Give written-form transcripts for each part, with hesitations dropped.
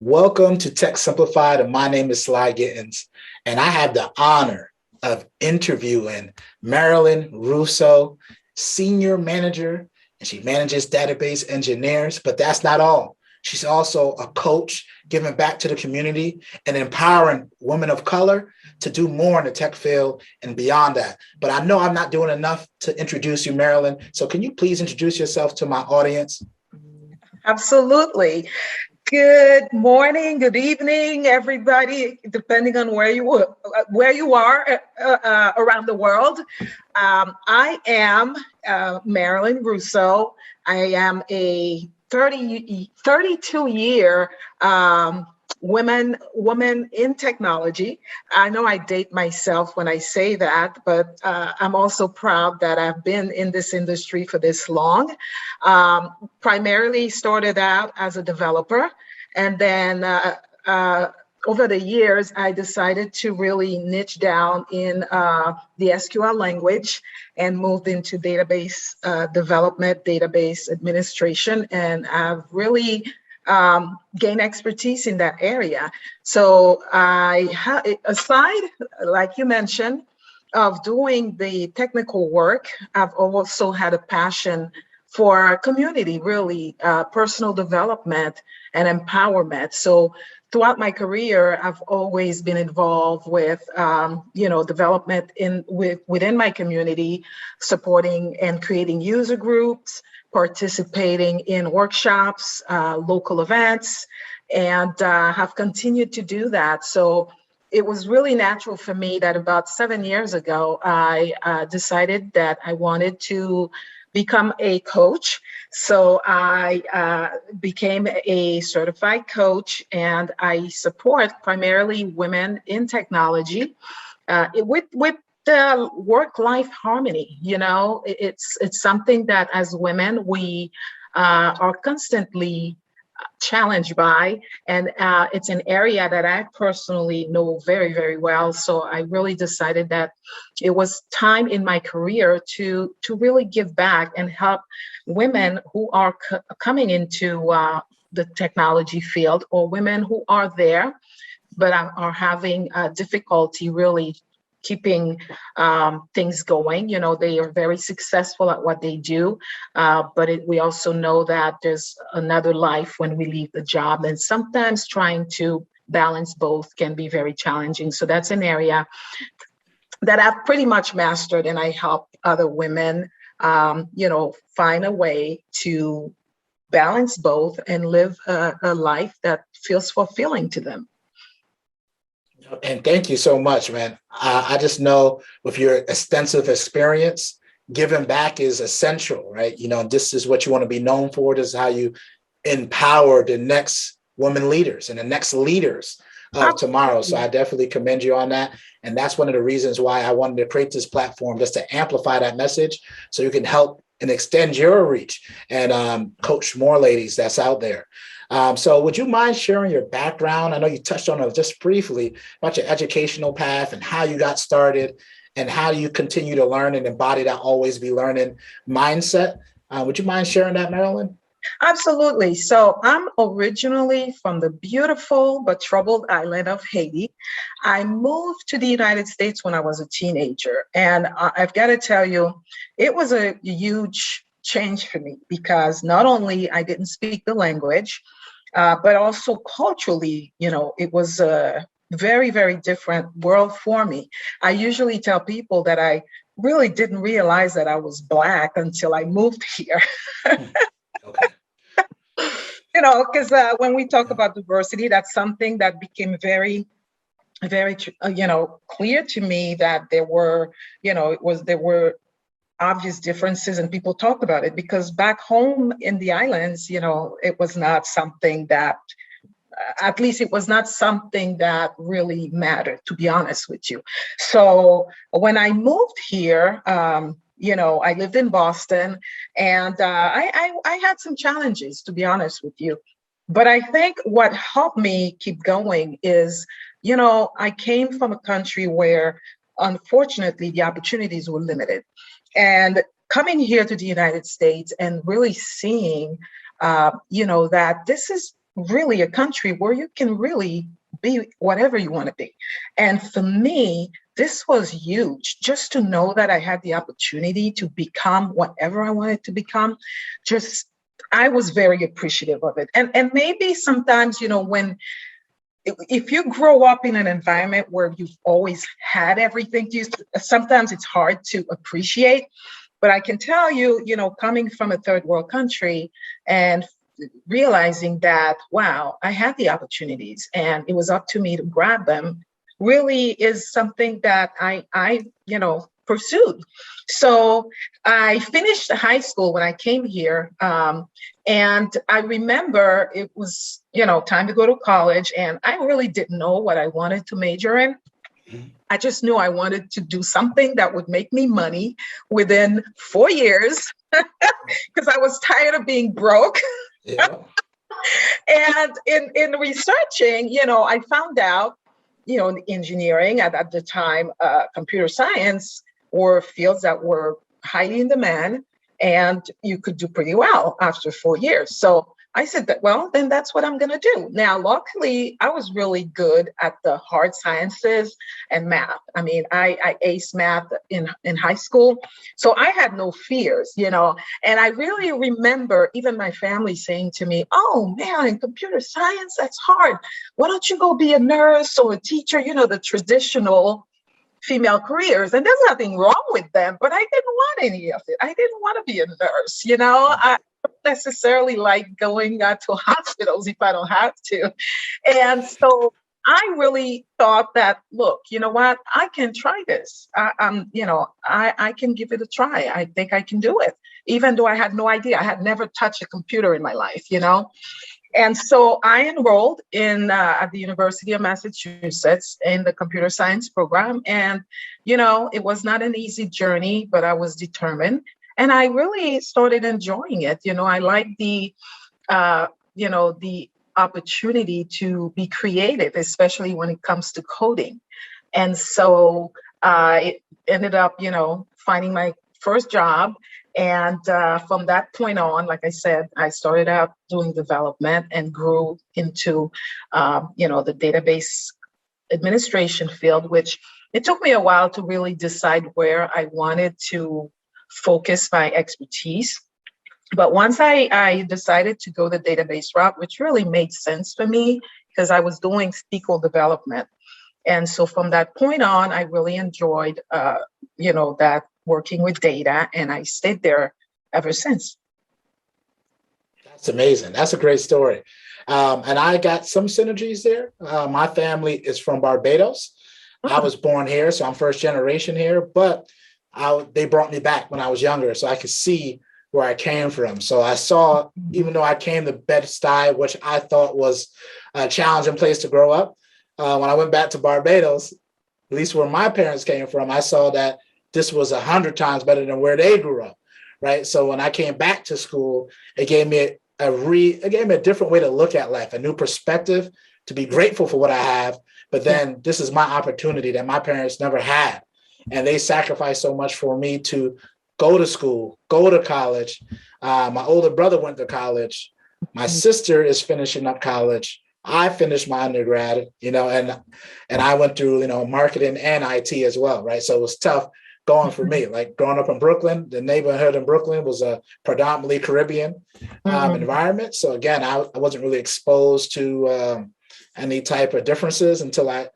Welcome to Tech Simplified, and my name is Sly Gittins, and I have the honor of interviewing Marilyn Rousseau, Senior Manager, and she manages database engineers, but that's not all. She's also a coach, giving back to the community and empowering women of color to do more in the tech field and beyond that. But I know I'm not doing enough to introduce you, Marilyn, so can you please introduce yourself to my audience? Absolutely. Good morning, good evening, everybody, depending on where you are around the world. I am Marilyn Rousseau. I am a 32-year woman in technology. I know I date myself when I say that, but I'm also proud that I've been in this industry for this long. Primarily started out as a developer, and then over the years, I decided to really niche down in the SQL language and moved into database development, database administration, and I've really gained expertise in that area. So aside, like you mentioned, of doing the technical work, I've also had a passion for community, really, personal development and empowerment. So throughout my career, I've always been involved with, development within my community, supporting and creating user groups, participating in workshops, local events, and have continued to do that. So it was really natural for me that about 7 years ago, I decided that I wanted to become a coach. So I became a certified coach, and I support primarily women in technology with the work-life harmony. You know, it's something that as women we are constantly challenged by, and it's an area that I personally know very, very well. So I really decided that it was time in my career to really give back and help women who are coming into the technology field, or women who are there but are having difficulty really keeping things going. You know, they are very successful at what they do, but we also know that there's another life when we leave the job, and sometimes trying to balance both can be very challenging. So that's an area that I've pretty much mastered, and I help other women, find a way to balance both and live a life that feels fulfilling to them. And thank you so much, man. I just know with your extensive experience, giving back is essential, right? You know, this is what you want to be known for. This is how you empower the next women leaders and the next leaders of tomorrow. So I definitely commend you on that. And that's one of the reasons why I wanted to create this platform, just to amplify that message so you can help and extend your reach and coach more ladies that's out there. So would you mind sharing your background? I know you touched on it just briefly about your educational path and how you got started and how you continue to learn and embody that always be learning mindset. Would you mind sharing that, Marilyn? Absolutely. So I'm originally from the beautiful but troubled island of Haiti. I moved to the United States when I was a teenager. And I've got to tell you, it was a huge change for me, because not only I didn't speak the language, but also culturally, it was a very, very different world for me. I usually tell people that I really didn't realize that I was Black until I moved here. Okay. Because when we talk about diversity, that's something that became very, very, clear to me, that there were obvious differences, and people talked about it, because back home in the islands, it was not something that, at least it was not something that really mattered, to be honest with you. So when I moved here, I lived in Boston, and I had some challenges, to be honest with you. But I think what helped me keep going is, I came from a country where, unfortunately, the opportunities were limited. And coming here to the United States and really seeing, that this is really a country where you can really be whatever you want to be. And for me, this was huge, just to know that I had the opportunity to become whatever I wanted to become. Just, I was very appreciative of it. And maybe sometimes, when if you grow up in an environment where you've always had everything, sometimes it's hard to appreciate. But I can tell you, coming from a third world country and realizing that, wow, I had the opportunities and it was up to me to grab them, really is something that I pursued. So I finished high school when I came here. And I remember it was, time to go to college, and I really didn't know what I wanted to major in. I just knew I wanted to do something that would make me money within 4 years because I was tired of being broke. Yeah. And in researching, I found out, in engineering at the time, computer science were fields that were highly in demand, and you could do pretty well after 4 years. So I said that, well, then that's what I'm going to do. Now, luckily, I was really good at the hard sciences and math. I mean, I aced math in high school. So I had no fears, and I really remember even my family saying to me, oh, man, in computer science, that's hard. Why don't you go be a nurse or a teacher, the traditional female careers? And there's nothing wrong with them, but I didn't want any of it. I didn't want to be a nurse, I don't necessarily like going to hospitals if I don't have to. And so I really thought that, look, you know what, I can try this. I can give it a try. I think I can do it, even though I had no idea. I had never touched a computer in my life, And so I enrolled at the University of Massachusetts in the computer science program. And, it was not an easy journey, but I was determined. And I really started enjoying it. I like the opportunity to be creative, especially when it comes to coding. And so it ended up, finding my first job. And from that point on, like I said, I started out doing development and grew into, the database administration field, which it took me a while to really decide where I wanted to focus my expertise. But once I decided to go the database route, which really made sense for me because I was doing SQL development. And so from that point on, I really enjoyed, that working with data, and I stayed there ever since. That's amazing. That's a great story. And I got some synergies there. My family is from Barbados. I was born here, so I'm first generation here, but they brought me back when I was younger so I could see where I came from. So I saw, even though I came to Bed-Stuy, which I thought was a challenging place to grow up, when I went back to Barbados, at least where my parents came from, I saw that this was 100 times better than where they grew up, right? So when I came back to school, it gave me a different way to look at life, a new perspective, to be grateful for what I have. But then this is my opportunity that my parents never had. And they sacrificed so much for me to go to school, go to college. My older brother went to college. My sister is finishing up college. I finished my undergrad, and I went through, marketing and IT as well, right? So it was tough going for me. Like growing up in Brooklyn, the neighborhood in Brooklyn was a predominantly Caribbean environment. So again, I wasn't really exposed to any type of differences until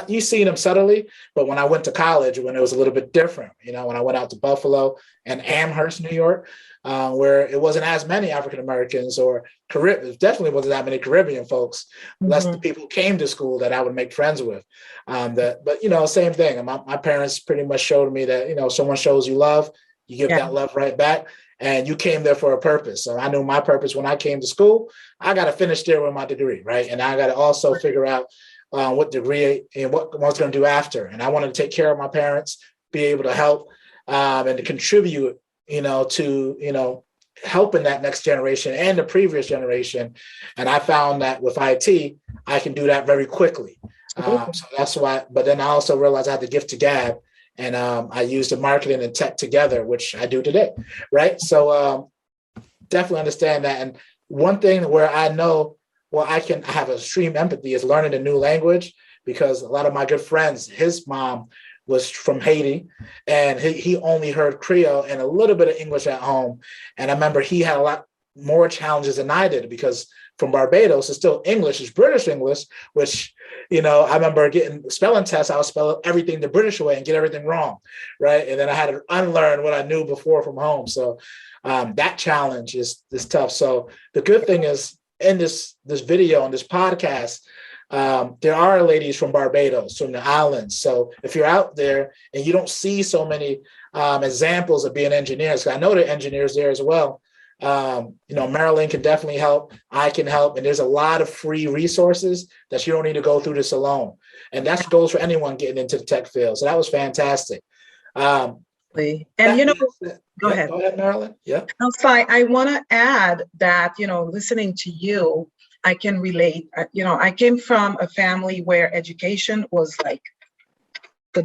you see them subtly, but when I went to college, when it was a little bit different, when I went out to Buffalo and Amherst, New York, where it wasn't as many African Americans or Caribbean, definitely wasn't that many Caribbean folks, less the people who came to school that I would make friends with. But same thing. My parents pretty much showed me that, someone shows you love, you give that love right back. And you came there for a purpose. So I knew my purpose when I came to school. I got to finish there with my degree, right? And I got to also figure out what degree and what I was going to do after. And I wanted to take care of my parents, be able to help and to contribute, to, helping that next generation and the previous generation. And I found that with IT, I can do that very quickly. So that's why, but then I also realized I had the gift to gab, and I used the marketing and tech together, which I do today, right? So definitely understand that. And one thing where I know well, I have extreme empathy is learning a new language, because a lot of my good friends, his mom was from Haiti, and he only heard Creole and a little bit of English at home. And I remember he had a lot more challenges than I did, because from Barbados, it's still English, it's British English, which, I remember getting spelling tests, I would spell everything the British way and get everything wrong, right? And then I had to unlearn what I knew before from home. So that challenge is tough. So the good thing is, in this video, on this podcast, there are ladies from Barbados, from the islands. So if you're out there and you don't see so many examples of being engineers, I know there are engineers there as well. Marilyn can definitely help. I can help. And there's a lot of free resources that you don't need to go through this alone. And that goes for anyone getting into the tech field. So that was fantastic. And go ahead. Go ahead, Marilyn. Yeah. I want to add that, listening to you, I can relate. I came from a family where education was like the,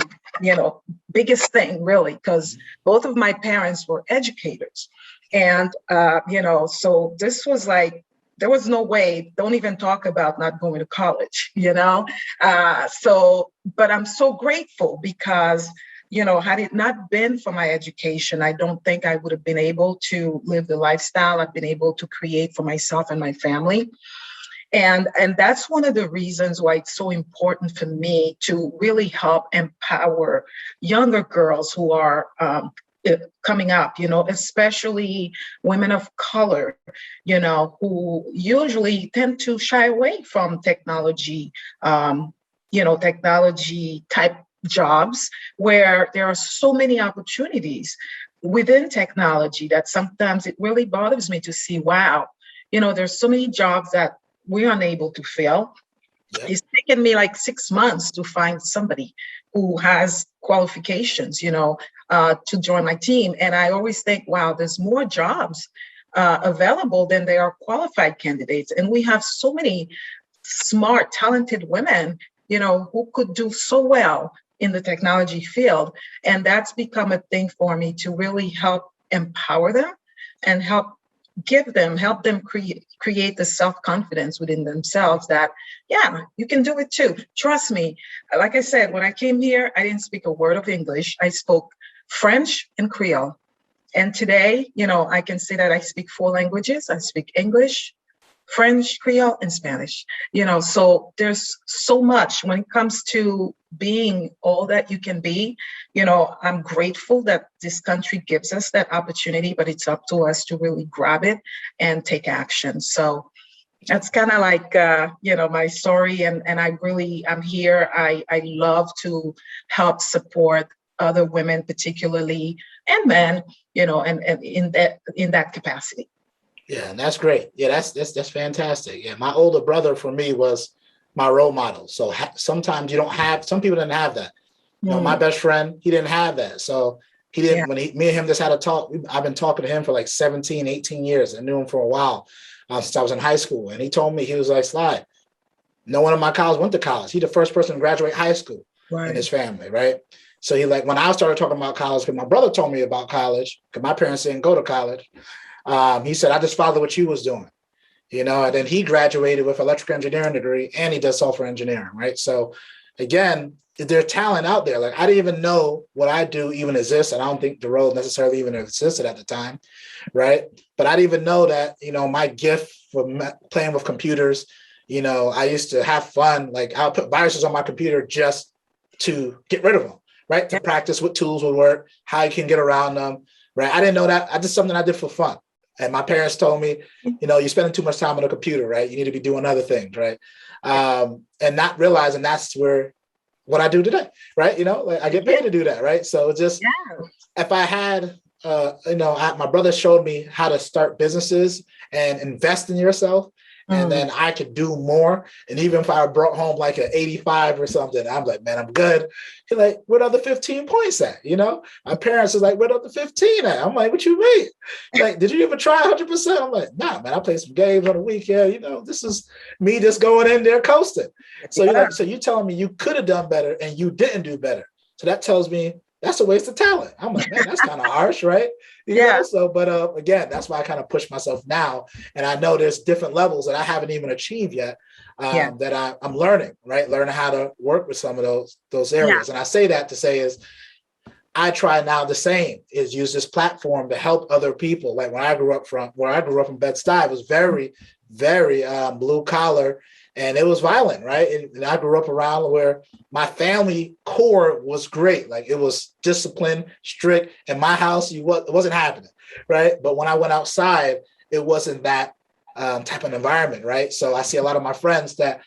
biggest thing, really, because both of my parents were educators. And, so this was like, there was no way, don't even talk about not going to college, but I'm so grateful because, had it not been for my education, I don't think I would have been able to live the lifestyle I've been able to create for myself and my family. And that's one of the reasons why it's so important for me to really help empower younger girls who are coming up, especially women of color, who usually tend to shy away from technology, technology type jobs, where there are so many opportunities within technology that sometimes it really bothers me to see, wow, there's so many jobs that we're unable to fill. Yeah. It's taken me like 6 months to find somebody who has qualifications, to join my team. And I always think, wow, there's more jobs available than there are qualified candidates. And we have so many smart, talented women, who could do so well in the technology field. And that's become a thing for me to really help empower them and help them create the self-confidence within themselves that, yeah, you can do it too. Trust me. Like I said, when I came here, I didn't speak a word of English. I spoke French and Creole. And today, I can say that I speak 4 languages. I speak English, French, Creole, and Spanish. So there's so much when it comes to being all that you can be. I'm grateful that this country gives us that opportunity, but it's up to us to really grab it and take action. So that's kind of like, my story. And I'm here. I love to help support other women, particularly, and men, and in that capacity. Yeah, and that's great. Yeah, that's fantastic. Yeah, my older brother for me was my role model. So sometimes some people didn't have that. My best friend, he didn't have that. So he didn't, when me and him just had a talk, I've been talking to him for like 17, 18 years. I knew him for a while since I was in high school. And he told me, he was like, Sly, no one in my college went to college. He's the first person to graduate high school in his family, right? So when I started talking about college, because my brother told me about college, because my parents didn't go to college, he said, I just followed what you was doing, and then he graduated with electrical engineering degree and he does software engineering, right? So again, there's talent out there. Like I didn't even know what I do even exists. And I don't think the role necessarily even existed at the time, right? But I didn't even know that, my gift for playing with computers, I used to have fun. Like I'll put viruses on my computer just to get rid of them, right? To practice what tools would work, how you can get around them, right? I didn't know that. I did something I did for fun. And my parents told me, you're spending too much time on a computer, right? You need to be doing other things, right? And not realizing that's what I do today, right? I get paid to do that, right? So it's just, if I had, my brother showed me how to start businesses and invest in yourself. And then I could do more. And even if I brought home like an 85 or something, I'm like, man, I'm good. He's like, where are the 15 points at? My parents is like, where are the 15 at? I'm like, what you mean? Like, did you ever try 100%? I'm like, nah, man, I play some games on the weekend. This is me just going in there coasting. So you're telling me you could have done better and you didn't do better. So that tells me that's a waste of talent. I'm like, man, that's kind of harsh, right? Yeah. So, but again, that's why I kind of push myself now. And I know there's different levels that I haven't even achieved yet, Yeah. that I'm learning, right? Learning how to work with some of those Yeah. areas. And I say that to say is, I try now the same, is use this platform to help other people. Like where I grew up in Bed-Stuy, it was very, very blue collar, and it was violent, right? And I grew up around where my family core was great. Like it was disciplined, strict. In my house, it wasn't happening, right? But when I went outside, it wasn't that type of environment, right? So I see a lot of my friends that,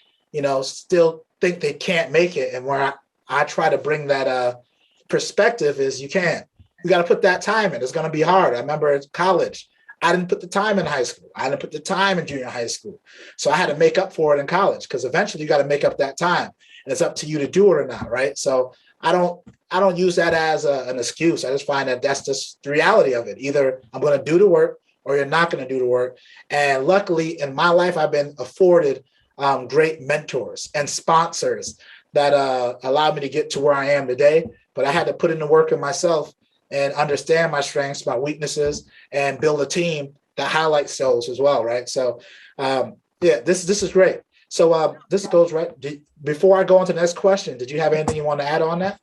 still think they can't make it. And where I try to bring that perspective is you got to put that time in. It's going to be hard. I remember in college, I didn't put the time in high school. I didn't put the time in junior high school. So I had to make up for it in college, because eventually you got to make up that time, and it's up to you to do it or not. Right. So I don't use that as an excuse. I just find that that's just the reality of it. Either I'm going to do the work or you're not going to do the work. And luckily in my life, I've been afforded great mentors and sponsors that allowed me to get to where I am today. But I had to put in the work in myself and understand my strengths, my weaknesses, and build a team that highlights those as well, right? So, this is great. So this goes right. Before I go on to the next question, did you have anything you want to add on that?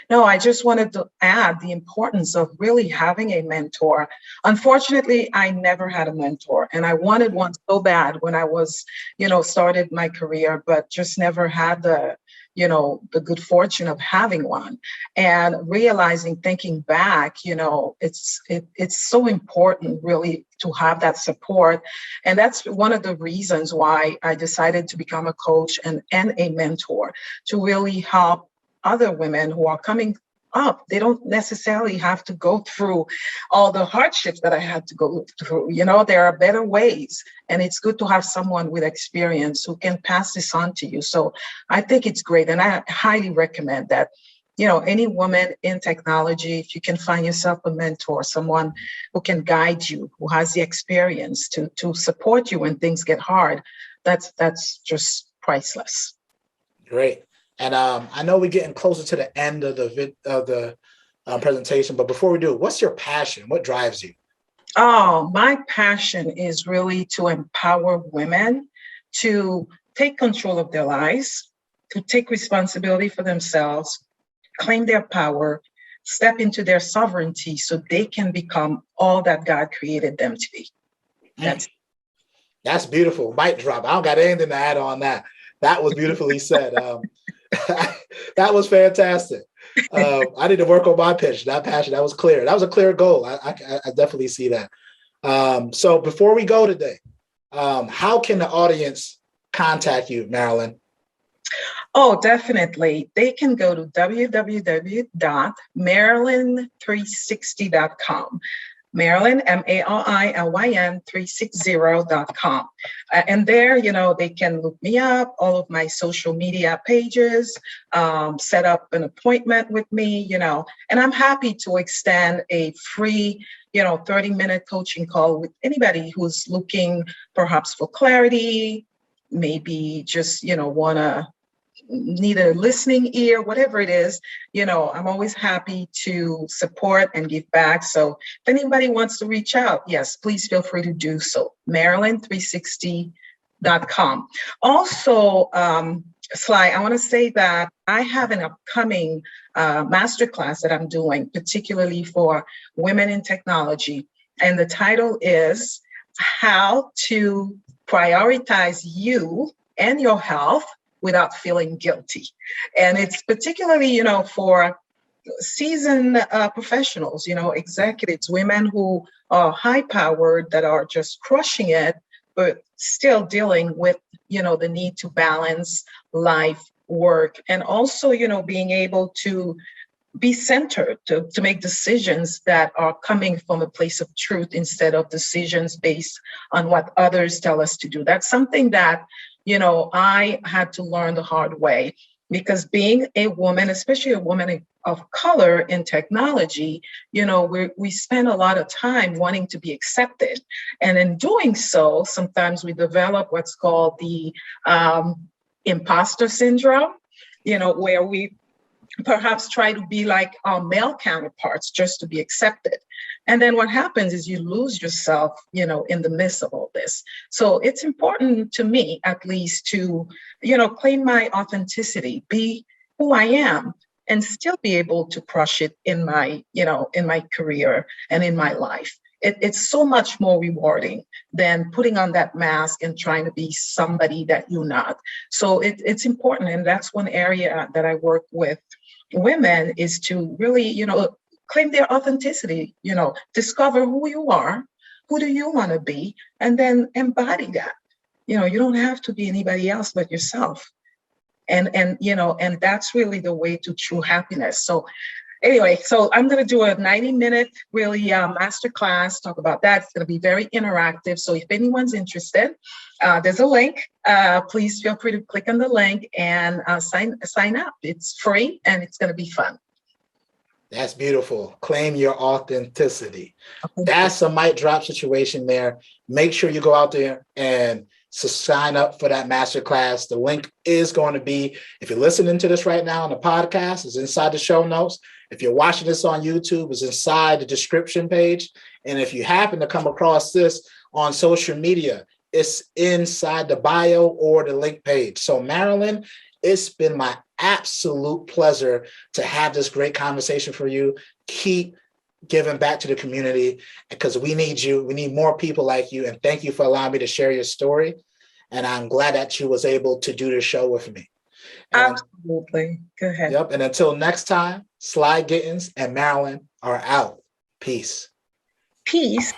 No, I just wanted to add the importance of really having a mentor. Unfortunately, I never had a mentor, and I wanted one so bad when I was, started my career, but just never had the good fortune of having one. And realizing, thinking back, it's so important really to have that support. And that's one of the reasons why I decided to become a coach and a mentor, to really help other women who are coming up. They don't necessarily have to go through all the hardships that I had to go through. There are better ways, and it's good to have someone with experience who can pass this on to you. So I think it's great, and I highly recommend that. Any woman in technology, if you can find yourself a mentor, someone who can guide you, who has the experience to support you when things get hard, that's just priceless. Great. And I know we're getting closer to the end of the presentation, but before we do, what's your passion? What drives you? Oh, my passion is really to empower women to take control of their lives, to take responsibility for themselves, claim their power, step into their sovereignty so they can become all that God created them to be. That's beautiful. Mic drop. I don't got anything to add on that. That was beautifully said. That was fantastic. I need to work on my pitch. That passion, that was clear. That was a clear goal. I definitely see that. So before we go today, how can the audience contact you, Marilyn? Oh, definitely. They can go to www.marilyn360.com. Marilyn, Marilyn 360.com. And there, they can look me up, all of my social media pages, set up an appointment with me, and I'm happy to extend a free, 30-minute coaching call with anybody who's looking perhaps for clarity, maybe just, need a listening ear, whatever it is, I'm always happy to support and give back. So if anybody wants to reach out, yes, please feel free to do so. Marilyn360.com. Also, Sly, I want to say that I have an upcoming masterclass that I'm doing, particularly for women in technology. And the title is How to Prioritize You and Your Health Without Feeling Guilty. And it's particularly, for seasoned professionals, executives, women who are high powered, that are just crushing it, but still dealing with, the need to balance life, work, and also, being able to be centered to make decisions that are coming from a place of truth instead of decisions based on what others tell us to do. That's something that I had to learn the hard way, because being a woman, especially a woman of color in technology, we spend a lot of time wanting to be accepted. And in doing so, sometimes we develop what's called the imposter syndrome, where we perhaps try to be like our male counterparts just to be accepted. And then what happens is you lose yourself, in the midst of all this. So it's important to me, at least, to, claim my authenticity, be who I am, and still be able to crush it in my, in my career and in my life. It's so much more rewarding than putting on that mask and trying to be somebody that you're not. So it's important. And that's one area that I work with women, is to really, claim their authenticity, discover who you are, who do you want to be, and then embody that. You don't have to be anybody else but yourself. And that's really the way to true happiness. So anyway, so I'm going to do a 90-minute really masterclass, talk about that. It's going to be very interactive. So if anyone's interested, there's a link. Please feel free to click on the link and sign up. It's free and it's going to be fun. That's beautiful. Claim your authenticity. That's a mic drop situation there. Make sure you go out there and sign up for that masterclass. The link is going to be, if you're listening to this right now on the podcast, it's inside the show notes. If you're watching this on YouTube, it's inside the description page. And if you happen to come across this on social media, it's inside the bio or the link page. So Marilyn, it's been my absolute pleasure to have this great conversation for you. Keep giving back to the community, because we need you. We need more people like you. And thank you for allowing me to share your story. And I'm glad that you was able to do this show with me. And absolutely. Go ahead. Yep. And until next time, Sly Gittins and Marilyn are out. Peace. Peace.